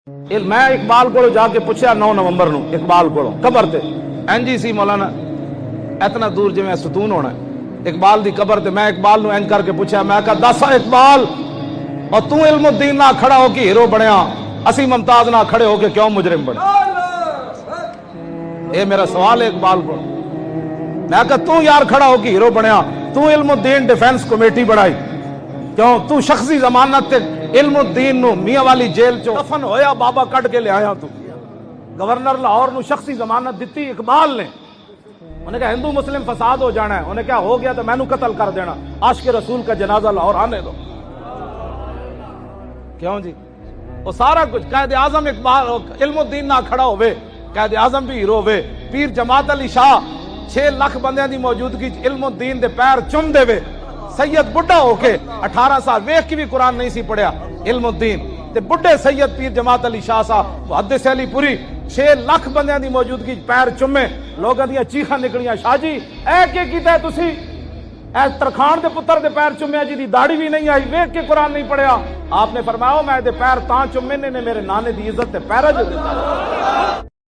मैं इकबाल को जाके पूछा 9 नवंबर ਨੂੰ इकबाल को कबर ते इंजी सी मौलाना इतना दूर जिवें सतून होना इकबाल दी कबर ते मैं इकबाल नु इंज करके पूछा मैं कहा दस इकबाल और तू इल्मुद्दीन ना खड़ा हो के हीरो बनया असी मुमताज ना खड़े हो के क्यों मुजरिम बने। ये मेरा सवाल है इकबाल को। मैं कहा तू यार खड़ा हो के हीरो बनया तू इल्मुद्दीन डिफेंस कमेटी बनाई क्यों तू शख्सी जमानत ते इल्मुद्दीन नु मियां वाली जेल चो दफन होया बाबा कट के ले आया तू गवर्नर लाहौर नु शख्सी जमानत दी इकबाल ने उन्हें कहा हिंदू मुस्लिम फसाद हो जाना है उन्हें क्या हो गया तो मैनू कत्ल कर देना आशिक रसूल का जनाजा लाहौर आने दो क्यों जी वो सारा कुछ कैद आजम इकबाल इल्मुद्दीन ना खड़ा होवे कैद आजम भी हीरो होवे पीर जमात अली शाह 6 लाख बंदियां दी मौजूदगी इल्मुद्दीन दे पैर चुम देवे सैयद बुढ़ा होके 18 साल वेख के भी कुरान नहीं सी पढ़िया इल्मुद्दीन ते बुढ़े सैयद पीर जमात अली शाह साहब मुहद्दिस अली पुरी 6 लाख बंदियां दी मौजूदगी पैर चुमे लोगों दी चीखां निकलियां शाह जी ऐ के कीता तुसी ऐ तरखान दे पुत्र दे पैर चुम्या जी दी दाढ़ी भी नहीं आई वेख के कुरान नहीं पढ़िया आपने फरमाया मैं दे पैर तां चुमे ने मेरे नाने दी इज्जत ते पैर जो दिता।